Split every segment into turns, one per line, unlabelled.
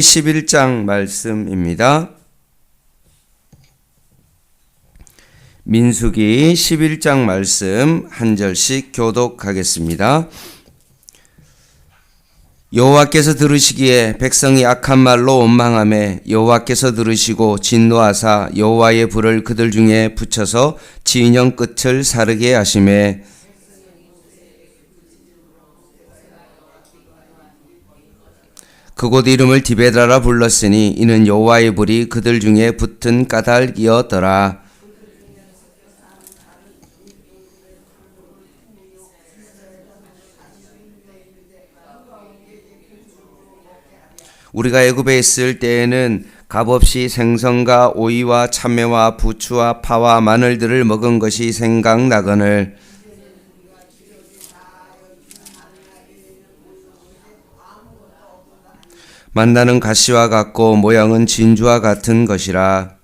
11장 말씀입니다. 민수기 11장 말씀 한 절씩 교독하겠습니다. 여호와께서 들으시기에 백성이 악한 말로 원망하매 여호와께서 들으시고 진노하사 여호와의 불을 그들 중에 붙여서 진영 끝을 사르게 하시매 그곳 이름을 디베라라 불렀으니 이는 여호와의 불이 그들 중에 붙은 까닭이었더라. 우리가 애굽에 있을 때에는 값없이 생선과 오이와 참외와 부추와 파와 마늘들을 먹은 것이 생각나거늘 만나는 가시와 같고 모양은 진주와 같은 것이라.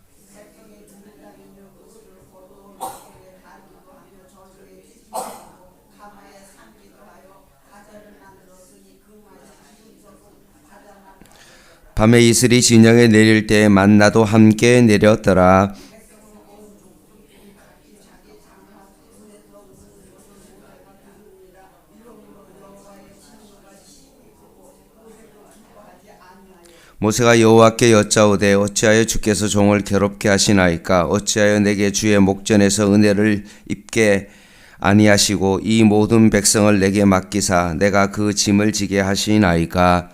밤에 이슬이 진영에 내릴 때 만나도 함께 내렸더라. 모세가 여호와께 여짜오되 어찌하여 주께서 종을 괴롭게 하시나이까? 어찌하여 내게 주의 목전에서 은혜를 입게 아니하시고 이 모든 백성을 내게 맡기사 내가 그 짐을 지게 하시나이까?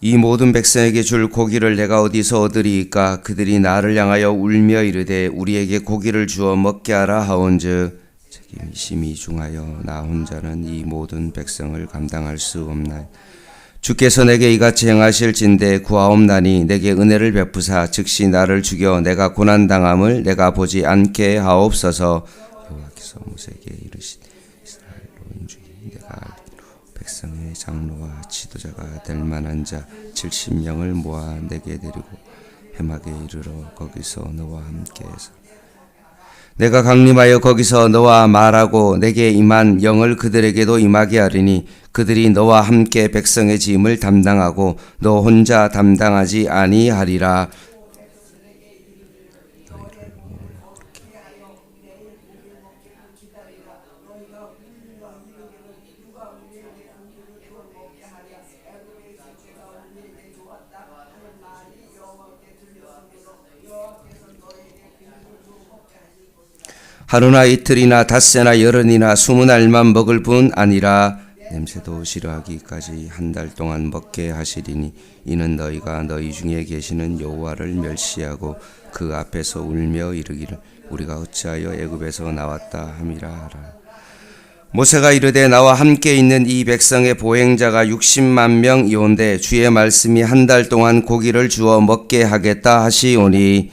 이 모든 백성에게 줄 고기를 내가 어디서 얻으리이까? 그들이 나를 향하여 울며 이르되 우리에게 고기를 주어 먹게 하라 하온즉 책임이 심히 중하여 나 혼자는 이 모든 백성을 감당할 수 없나이다. 주께서 내게 이같이 행하실진대 구하옵나니 내게 은혜를 베푸사 즉시 나를 죽여 내가 고난당함을 내가 보지 않게 하옵소서. 여호와께서 모세에게 이르시되 이스라엘 노인 중에 내가 백성의 장로와 지도자가 될 만한 자 70명을 모아 내게 데리고 해막에 이르러 거기서 너와 함께해서 내가 강림하여 거기서 너와 말하고 내게 임한 영을 그들에게도 임하게 하리니 그들이 너와 함께 백성의 짐을 담당하고 너 혼자 담당하지 아니하리라. 하루나 이틀이나 닷새나 열흘이나 20날만 먹을 뿐 아니라 냄새도 싫어하기까지 한 달 동안 먹게 하시리니 이는 너희가 너희 중에 계시는 여호와를 멸시하고 그 앞에서 울며 이르기를 우리가 어찌하여 애굽에서 나왔다 함이라 하라. 모세가 이르되 나와 함께 있는 이 백성의 보행자가 60만 명이온데 주의 말씀이 한 달 동안 고기를 주어 먹게 하겠다 하시오니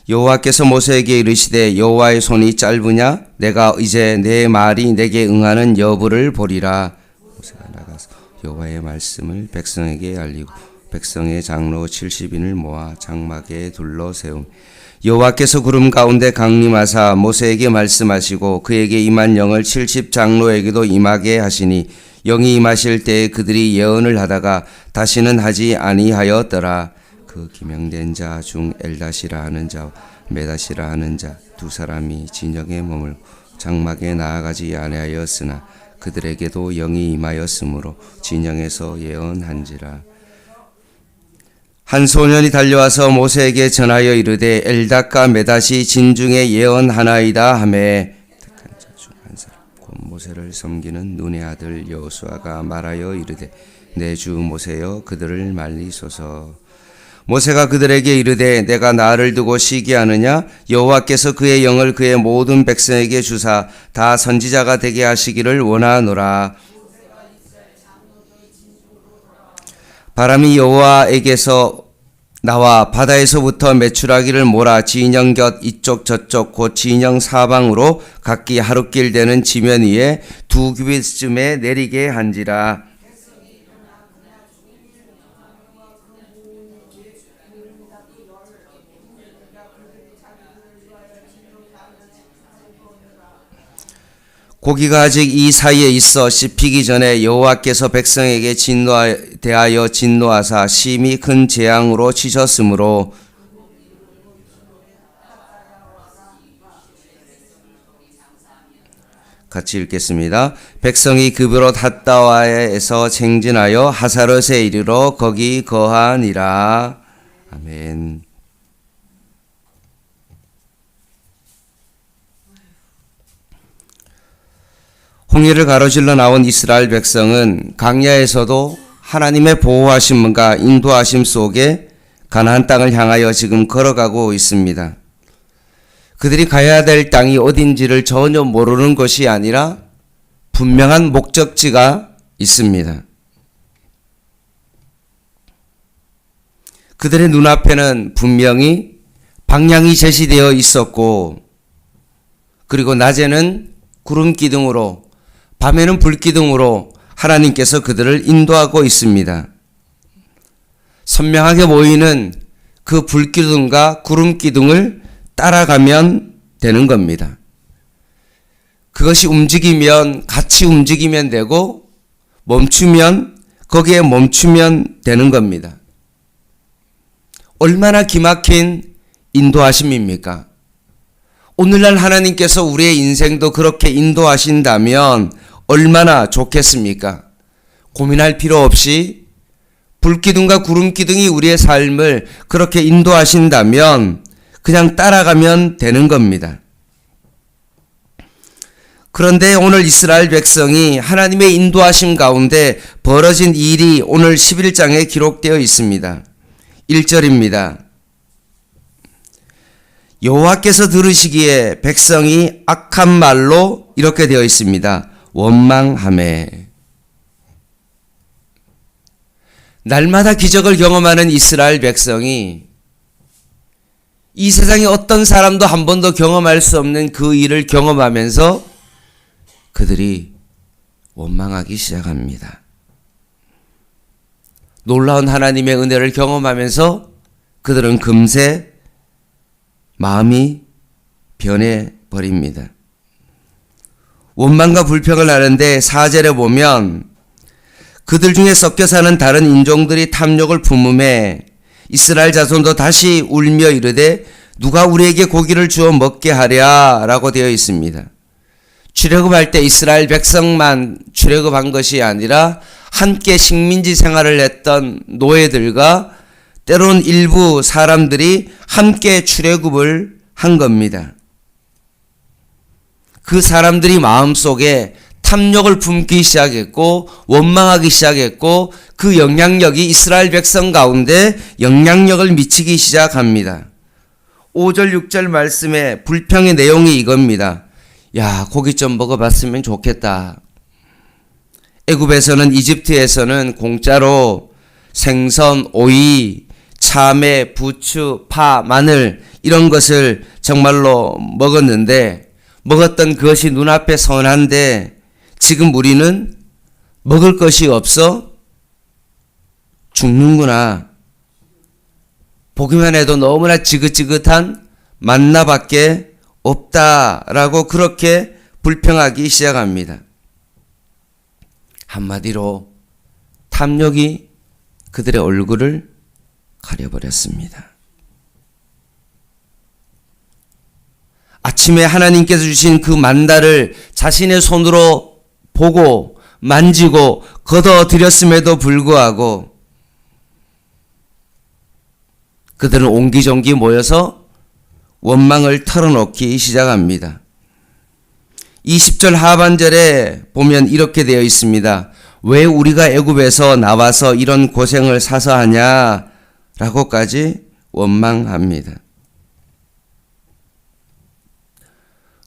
여호와께서 모세에게 이르시되 여호와의 손이 짧으냐? 내가 이제 내 말이 내게 응하는 여부를 보리라. 모세가 나가서 여호와의 말씀을 백성에게 알리고 백성의 장로 70인을 모아 장막에 둘러 세움. 여호와께서 구름 가운데 강림하사 모세에게 말씀하시고 그에게 임한 영을 70 장로에게도 임하게 하시니 영이 임하실 때에 그들이 예언을 하다가 다시는 하지 아니하였더라. 그 기명된 자 중 엘다시라 하는 자와 메다시라 하는 자 두 사람이 진영에 머물고 장막에 나아가지 아니하였으나 그들에게도 영이 임하였으므로 진영에서 예언한지라. 한 소년이 달려와서 모세에게 전하여 이르되 엘다과 메다시 진중에 예언하나이다 하매 택한 자 중 한 사람 곧 모세를 섬기는 눈의 아들 여호수아가 말하여 이르되 내 주 모세여 그들을 말리소서. 모세가 그들에게 이르되 내가 나를 두고 시기하느냐? 여호와께서 그의 영을 그의 모든 백성에게 주사 다 선지자가 되게 하시기를 원하노라. 바람이 여호와에게서 나와 바다에서부터 메추라기를 몰아 진영 곁 이쪽 저쪽 곧 진영 사방으로 각기 하루길 되는 지면 위에 2규빗쯤에 내리게 한지라. 고기가 아직 이 사이에 있어 씹히기 전에 여호와께서 백성에게 대하여 진노하사 심히 큰 재앙으로 치셨으므로 같이 읽겠습니다. 백성이 그브롯 핫다와에서 행진하여 하사롯에 이르러 거기 거하니라. 아멘. 홍해를 가로질러 나온 이스라엘 백성은 광야에서도 하나님의 보호하심과 인도하심 속에 가나안 땅을 향하여 지금 걸어가고 있습니다. 그들이 가야 될 땅이 어딘지를 전혀 모르는 것이 아니라 분명한 목적지가 있습니다. 그들의 눈앞에는 분명히 방향이 제시되어 있었고, 그리고 낮에는 구름 기둥으로 밤에는 불기둥으로 하나님께서 그들을 인도하고 있습니다. 선명하게 보이는 그 불기둥과 구름기둥을 따라가면 되는 겁니다. 그것이 움직이면 같이 움직이면 되고 멈추면 거기에 멈추면 되는 겁니다. 얼마나 기막힌 인도하심입니까? 오늘날 하나님께서 우리의 인생도 그렇게 인도하신다면 얼마나 좋겠습니까? 고민할 필요 없이 불기둥과 구름기둥이 우리의 삶을 그렇게 인도하신다면 그냥 따라가면 되는 겁니다. 그런데 오늘 이스라엘 백성이 하나님의 인도하심 가운데 벌어진 일이 오늘 11장에 기록되어 있습니다. 1절입니다. 여호와께서 들으시기에 백성이 악한 말로 이렇게 되어 있습니다. 원망하매. 날마다 기적을 경험하는 이스라엘 백성이 이 세상에 어떤 사람도 한 번도 경험할 수 없는 그 일을 경험하면서 그들이 원망하기 시작합니다. 놀라운 하나님의 은혜를 경험하면서 그들은 금세 마음이 변해버립니다. 원망과 불평을 하는데 4절에 보면 그들 중에 섞여 사는 다른 인종들이 탐욕을 품음에 이스라엘 자손도 다시 울며 이르되 누가 우리에게 고기를 주어 먹게 하랴 라고 되어 있습니다. 출애굽할 때 이스라엘 백성만 출애굽한 것이 아니라 함께 식민지 생활을 했던 노예들과 때론 일부 사람들이 함께 출애굽을 한 겁니다. 그 사람들이 마음속에 탐욕을 품기 시작했고 원망하기 시작했고 그 영향력이 이스라엘 백성 가운데 영향력을 미치기 시작합니다. 5절 6절 말씀에 불평의 내용이 이겁니다. 야, 고기 좀 먹어봤으면 좋겠다. 애굽에서는 이집트에서는 공짜로 생선, 오이, 참외, 부추, 파, 마늘 이런 것을 정말로 먹었는데 먹었던 그것이 눈앞에 선한데 지금 우리는 먹을 것이 없어 죽는구나. 보기만 해도 너무나 지긋지긋한 만나밖에 없다라고 그렇게 불평하기 시작합니다. 한마디로 탐욕이 그들의 얼굴을 가려버렸습니다. 아침에 하나님께서 주신 그 만나를 자신의 손으로 보고 만지고 걷어들였음에도 불구하고 그들은 옹기종기 모여서 원망을 털어놓기 시작합니다. 20절 하반절에 보면 이렇게 되어 있습니다. 왜 우리가 애굽에서 나와서 이런 고생을 사서 하냐 라고까지 원망합니다.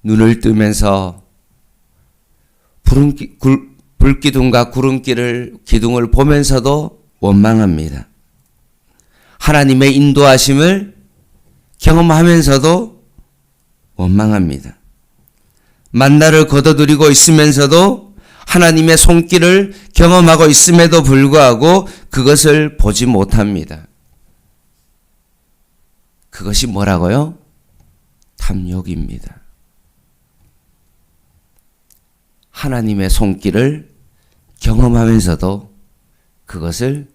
눈을 뜨면서 불기둥과 기둥을 보면서도 원망합니다. 하나님의 인도하심을 경험하면서도 원망합니다. 만나를 거둬들이고 있으면서도 하나님의 손길을 경험하고 있음에도 불구하고 그것을 보지 못합니다. 그것이 뭐라고요? 탐욕입니다. 하나님의 손길을 경험하면서도 그것을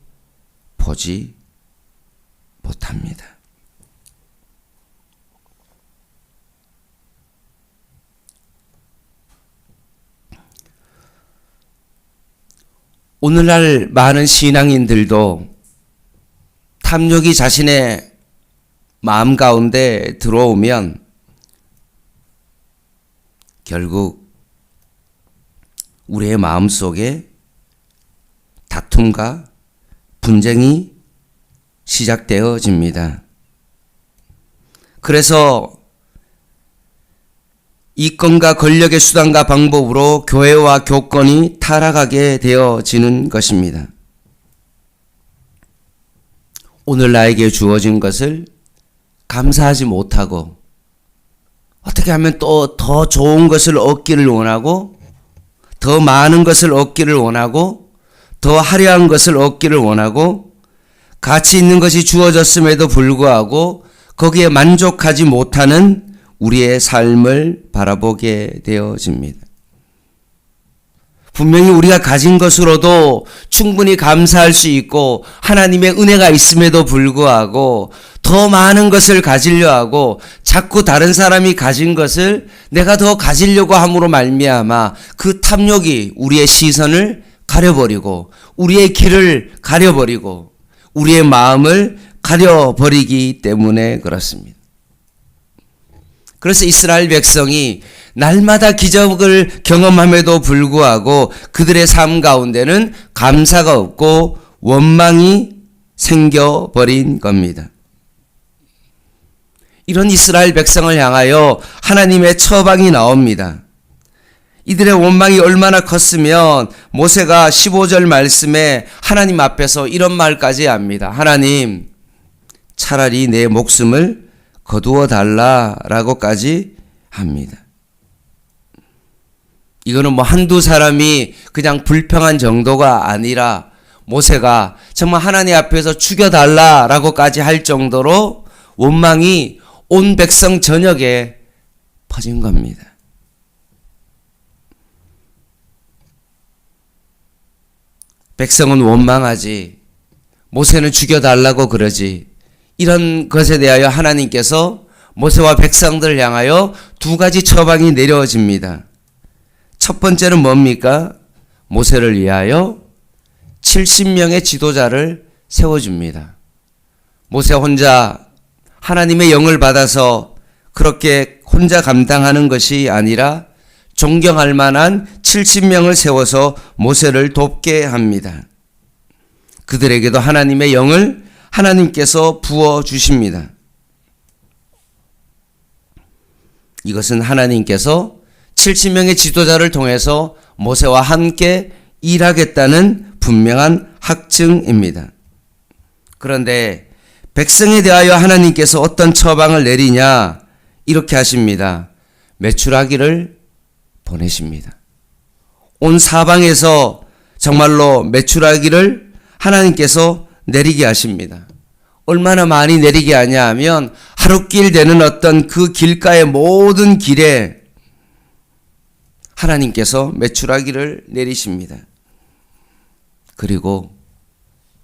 보지 못합니다. 오늘날 많은 신앙인들도 탐욕이 자신의 마음 가운데 들어오면 결국 우리의 마음 속에 다툼과 분쟁이 시작되어집니다. 그래서 이권과 권력의 수단과 방법으로 교회와 교권이 타락하게 되어지는 것입니다. 오늘 나에게 주어진 것을 감사하지 못하고 어떻게 하면 또 더 좋은 것을 얻기를 원하고 더 많은 것을 얻기를 원하고 더 화려한 것을 얻기를 원하고 가치 있는 것이 주어졌음에도 불구하고 거기에 만족하지 못하는 우리의 삶을 바라보게 되어집니다. 분명히 우리가 가진 것으로도 충분히 감사할 수 있고 하나님의 은혜가 있음에도 불구하고 더 많은 것을 가지려 하고 자꾸 다른 사람이 가진 것을 내가 더 가지려고 함으로 말미암아 그 탐욕이 우리의 시선을 가려버리고 우리의 길을 가려버리고 우리의 마음을 가려버리기 때문에 그렇습니다. 그래서 이스라엘 백성이 날마다 기적을 경험함에도 불구하고 그들의 삶 가운데는 감사가 없고 원망이 생겨버린 겁니다. 이런 이스라엘 백성을 향하여 하나님의 처방이 나옵니다. 이들의 원망이 얼마나 컸으면 모세가 15절 말씀에 하나님 앞에서 이런 말까지 합니다. 하나님, 차라리 내 목숨을 거두어 달라라고까지 합니다. 이거는 뭐 한두 사람이 그냥 불평한 정도가 아니라 모세가 정말 하나님 앞에서 죽여달라라고까지 할 정도로 원망이 온 백성 전역에 퍼진 겁니다. 백성은 원망하지 모세는 죽여달라고 그러지. 이런 것에 대하여 하나님께서 모세와 백성들을 향하여 두 가지 처방이 내려집니다. 첫 번째는 뭡니까? 모세를 위하여 70명의 지도자를 세워줍니다. 모세 혼자 하나님의 영을 받아서 그렇게 혼자 감당하는 것이 아니라 존경할 만한 70명을 세워서 모세를 돕게 합니다. 그들에게도 하나님의 영을 하나님께서 부어주십니다. 이것은 하나님께서 70명의 지도자를 통해서 모세와 함께 일하겠다는 분명한 확증입니다. 그런데 백성에 대하여 하나님께서 어떤 처방을 내리냐? 이렇게 하십니다. 메추라기를 보내십니다. 온 사방에서 정말로 메추라기를 하나님께서 내리게 하십니다. 얼마나 많이 내리게 하냐 하면 하룻길 되는 어떤 그 길가의 모든 길에 하나님께서 메추라기를 내리십니다. 그리고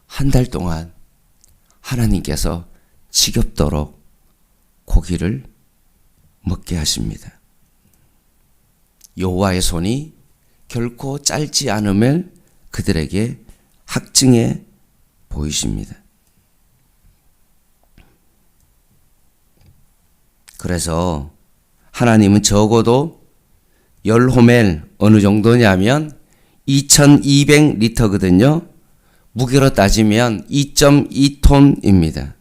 한 달 동안 하나님께서 지겹도록 고기를 먹게 하십니다. 여호와의 손이 결코 짧지 않음을 그들에게 확증해 보이십니다. 그래서 하나님은 적어도 열호멜 어느 정도냐면 2200리터거든요. 무게로 따지면 2.2톤입니다.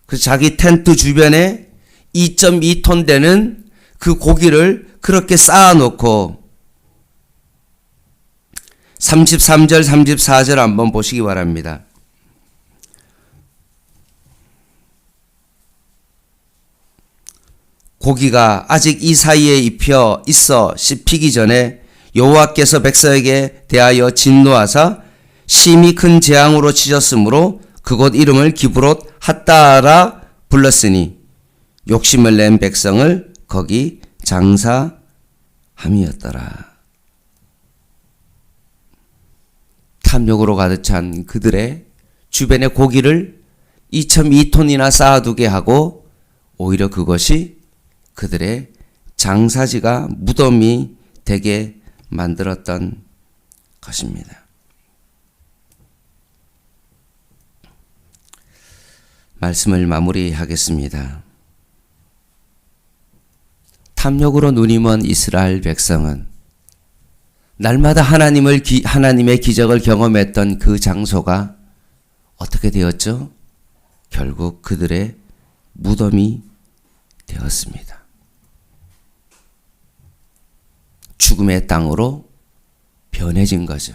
그래서 자기 텐트 주변에 2.2톤 되는 그 고기를 그렇게 쌓아놓고 33절 34절 한번 보시기 바랍니다. 고기가 아직 이 사이에 입혀 있어 씹히기 전에 여호와께서 백성에게 대하여 진노하사 심히 큰 재앙으로 치셨으므로 그곳 이름을 기브롯 핫다라 불렀으니 욕심을 낸 백성을 거기 장사함이었더라. 탐욕으로 가득 찬 그들의 주변에 고기를 2.2톤이나 쌓아두게 하고 오히려 그것이 그들의 장사지가 무덤이 되게 만들었던 것입니다. 말씀을 마무리하겠습니다. 탐욕으로 눈이 먼 이스라엘 백성은 날마다 하나님의 기적을 경험했던 그 장소가 어떻게 되었죠? 결국 그들의 무덤이 되었습니다. 죽음의 땅으로 변해진 거죠.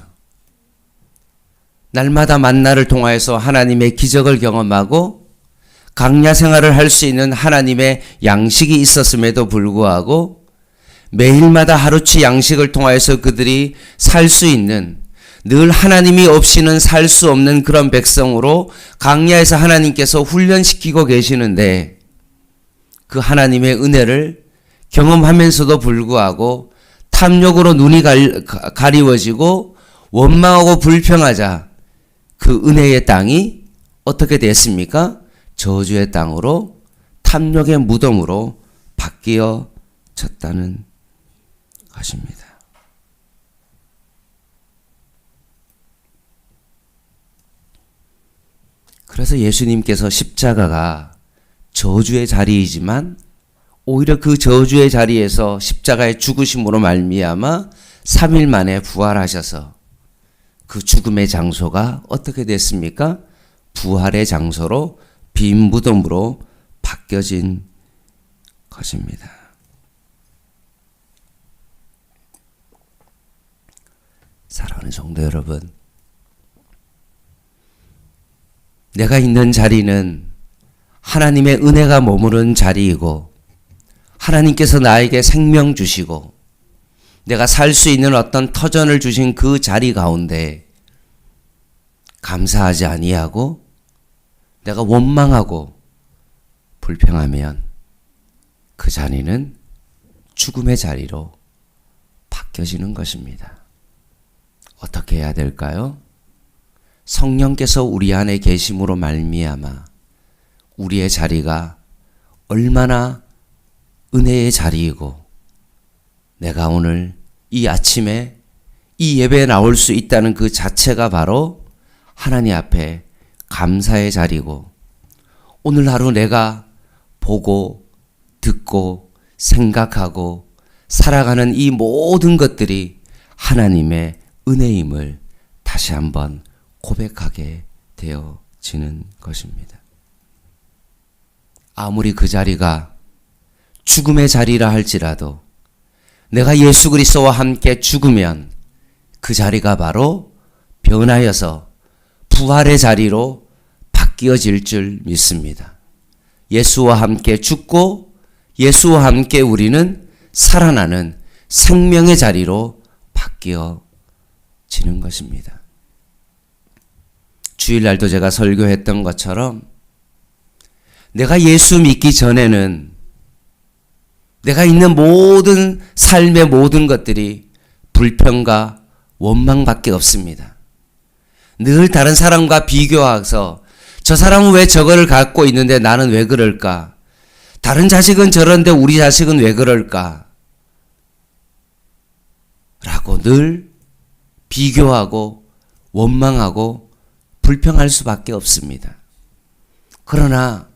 날마다 만나를 통하여서 하나님의 기적을 경험하고 강야 생활을 할 수 있는 하나님의 양식이 있었음에도 불구하고 매일마다 하루치 양식을 통하여서 그들이 살 수 있는, 늘 하나님이 없이는 살 수 없는 그런 백성으로 강야에서 하나님께서 훈련시키고 계시는데 그 하나님의 은혜를 경험하면서도 불구하고 탐욕으로 눈이 가리워지고 원망하고 불평하자 그 은혜의 땅이 어떻게 됐습니까? 저주의 땅으로, 탐욕의 무덤으로 바뀌어졌다는 것입니다. 그래서 예수님께서 십자가가 저주의 자리이지만 오히려 그 저주의 자리에서 십자가의 죽으심으로 말미암아 3일 만에 부활하셔서 그 죽음의 장소가 어떻게 됐습니까? 부활의 장소로, 빈 무덤으로 바뀌어진 것입니다. 사랑하는 성도 여러분, 내가 있는 자리는 하나님의 은혜가 머무른 자리이고 하나님께서 나에게 생명 주시고 내가 살 수 있는 어떤 터전을 주신 그 자리 가운데 감사하지 아니하고 내가 원망하고 불평하면 그 자리는 죽음의 자리로 바뀌어지는 것입니다. 어떻게 해야 될까요? 성령께서 우리 안에 계심으로 말미암아 우리의 자리가 얼마나 은혜의 자리이고 내가 오늘 이 아침에 이 예배에 나올 수 있다는 그 자체가 바로 하나님 앞에 감사의 자리고 오늘 하루 내가 보고 듣고 생각하고 살아가는 이 모든 것들이 하나님의 은혜임을 다시 한번 고백하게 되어지는 것입니다. 아무리 그 자리가 죽음의 자리라 할지라도 내가 예수 그리스도와 함께 죽으면 그 자리가 바로 변하여서 부활의 자리로 바뀌어질 줄 믿습니다. 예수와 함께 죽고 예수와 함께 우리는 살아나는 생명의 자리로 바뀌어지는 것입니다. 주일날도 제가 설교했던 것처럼 내가 예수 믿기 전에는 내가 있는 모든 삶의 모든 것들이 불평과 원망밖에 없습니다. 늘 다른 사람과 비교해서 저 사람은 왜 저거를 갖고 있는데 나는 왜 그럴까? 다른 자식은 저런데 우리 자식은 왜 그럴까? 라고 늘 비교하고 원망하고 불평할 수밖에 없습니다. 그러나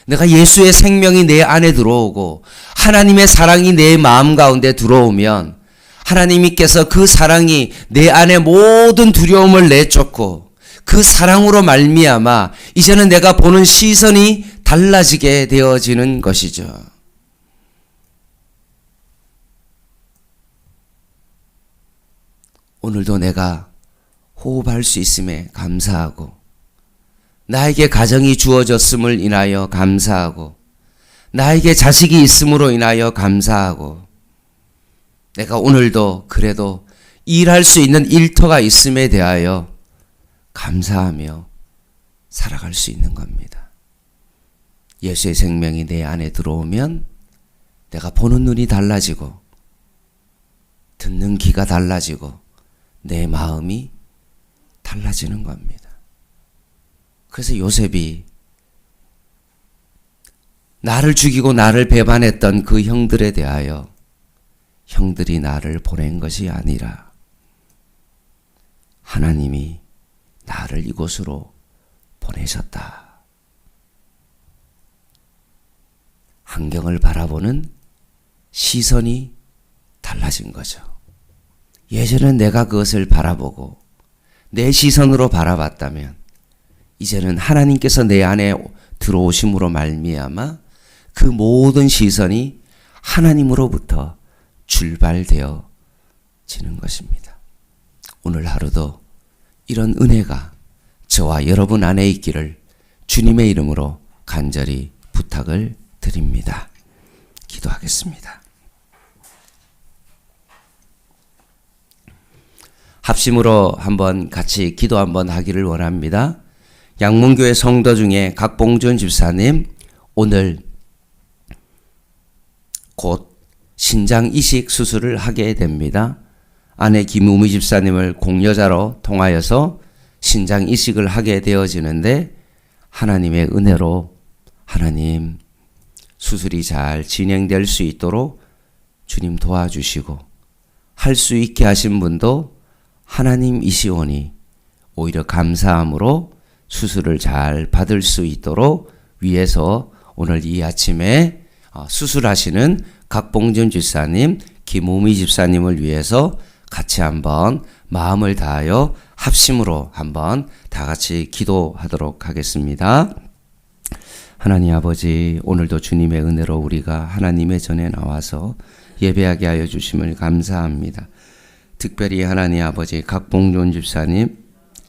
내가 예수의 생명이 내 안에 들어오고 하나님의 사랑이 내 마음 가운데 들어오면 하나님께서 그 사랑이 내 안에 모든 두려움을 내쫓고 그 사랑으로 말미암아 이제는 내가 보는 시선이 달라지게 되어지는 것이죠. 오늘도 내가 호흡할 수 있음에 감사하고 나에게 가정이 주어졌음을 인하여 감사하고 나에게 자식이 있음으로 인하여 감사하고 내가 오늘도 그래도 일할 수 있는 일터가 있음에 대하여 감사하며 살아갈 수 있는 겁니다. 예수의 생명이 내 안에 들어오면 내가 보는 눈이 달라지고 듣는 귀가 달라지고 내 마음이 달라지는 겁니다. 그래서 요셉이 나를 죽이고 나를 배반했던 그 형들에 대하여 형들이 나를 보낸 것이 아니라 하나님이 나를 이곳으로 보내셨다. 환경을 바라보는 시선이 달라진 거죠. 예전엔 내가 그것을 바라보고 내 시선으로 바라봤다면 이제는 하나님께서 내 안에 들어오심으로 말미암아 그 모든 시선이 하나님으로부터 출발되어지는 것입니다. 오늘 하루도 이런 은혜가 저와 여러분 안에 있기를 주님의 이름으로 간절히 부탁을 드립니다. 기도하겠습니다. 합심으로 한번 같이 기도 한번 하기를 원합니다. 양문교회 성도 중에 각봉준 집사님, 오늘 곧 신장 이식 수술을 하게 됩니다. 아내 김우미 집사님을 공여자로 통하여서 신장 이식을 하게 되어지는데 하나님의 은혜로 하나님 수술이 잘 진행될 수 있도록 주님 도와주시고 할 수 있게 하신 분도 하나님이시오니 오히려 감사함으로 수술을 잘 받을 수 있도록 위해서 오늘 이 아침에 수술하시는 각봉준 집사님, 김우미 집사님을 위해서 같이 한번 마음을 다하여 합심으로 한번 다 같이 기도하도록 하겠습니다. 하나님 아버지, 오늘도 주님의 은혜로 우리가 하나님의 전에 나와서 예배하게 하여 주심을 감사합니다. 특별히 하나님 아버지 각봉준 집사님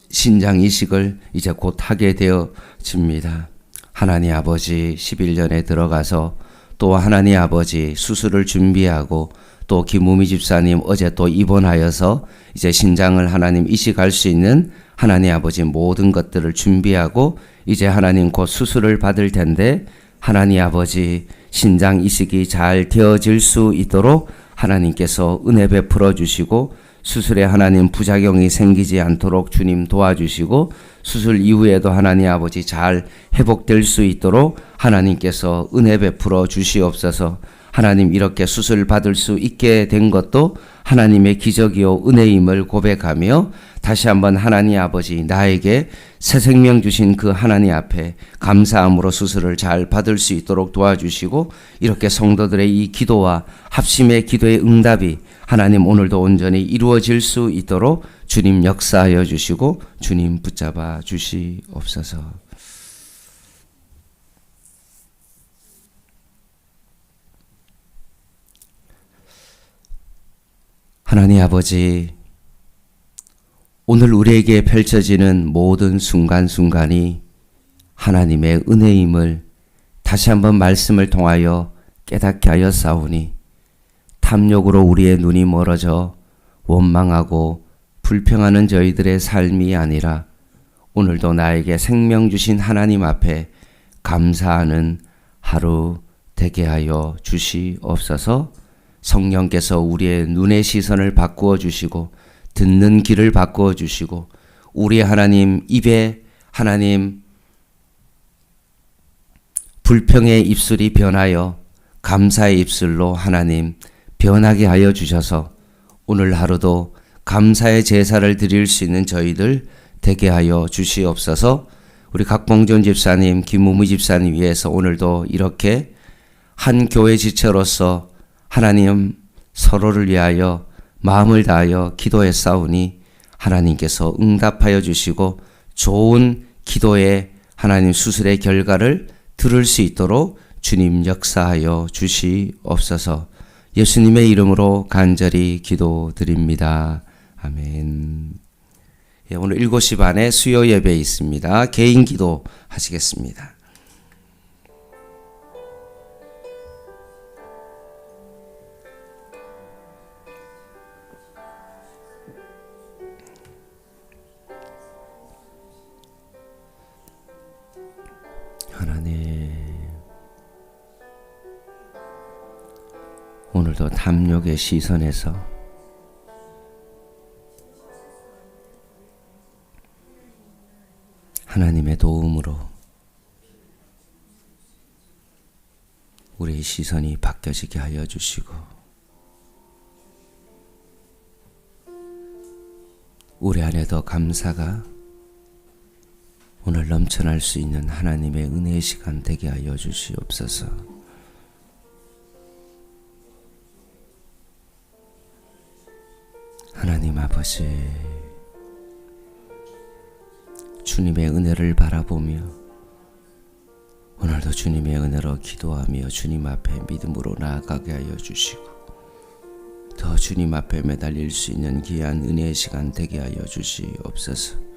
신장 이식을 이제 곧 하게 되어집니다. 하나님 아버지 11년에 들어가서 또 하나님 아버지 수술을 준비하고 또 김우미 집사님 어제 또 입원하여서 이제 신장을 하나님 이식할 수 있는 하나님 아버지 모든 것들을 준비하고 이제 하나님 곧 수술을 받을 텐데 하나님 아버지 신장 이식이 잘 되어질 수 있도록 하나님께서 은혜 베풀어 주시고 수술에 하나님 부작용이 생기지 않도록 주님 도와주시고 수술 이후에도 하나님 아버지 잘 회복될 수 있도록 하나님께서 은혜 베풀어 주시옵소서. 하나님 이렇게 수술 받을 수 있게 된 것도 하나님의 기적이요 은혜임을 고백하며 다시 한번 하나님 아버지 나에게 새 생명 주신 그 하나님 앞에 감사함으로 수술을 잘 받을 수 있도록 도와주시고 이렇게 성도들의 이 기도와 합심의 기도의 응답이 하나님 오늘도 온전히 이루어질 수 있도록 주님 역사하여 주시고 주님 붙잡아 주시옵소서. 하나님 아버지, 오늘 우리에게 펼쳐지는 모든 순간순간이 하나님의 은혜임을 다시 한번 말씀을 통하여 깨닫게 하여 싸우니 탐욕으로 우리의 눈이 멀어져 원망하고 불평하는 저희들의 삶이 아니라 오늘도 나에게 생명 주신 하나님 앞에 감사하는 하루 되게 하여 주시옵소서. 성령께서 우리의 눈의 시선을 바꾸어 주시고 듣는 귀를 바꾸어 주시고 우리 하나님 입에 하나님 불평의 입술이 변하여 감사의 입술로 하나님 변하게 하여 주셔서 오늘 하루도 감사의 제사를 드릴 수 있는 저희들 되게 하여 주시옵소서. 우리 각봉준 집사님, 김우미 집사님 위해서 오늘도 이렇게 한 교회 지체로서 하나님 서로를 위하여 마음을 다하여 기도해 싸우니 하나님께서 응답하여 주시고 좋은 기도의 하나님 수술의 결과를 들을 수 있도록 주님 역사하여 주시옵소서. 예수님의 이름으로 간절히 기도드립니다. 아멘. 예, 오늘 7시 반에 수요 예배 있습니다. 개인 기도 하시겠습니다. 하나님, 오늘도 탐욕의 시선에서 하나님의 도움으로 우리의 시선이 바뀌어지게 하여 주시고, 우리 안에 더 감사가 오늘 넘쳐날 수 있는 하나님의 은혜의 시간 되게 하여 주시옵소서. 하나님 아버지, 주님의 은혜를 바라보며 오늘도 주님의 은혜로 기도하며 주님 앞에 믿음으로 나아가게 하여 주시고, 더 주님 앞에 매달릴 수 있는 귀한 은혜의 시간 되게 하여 주시옵소서.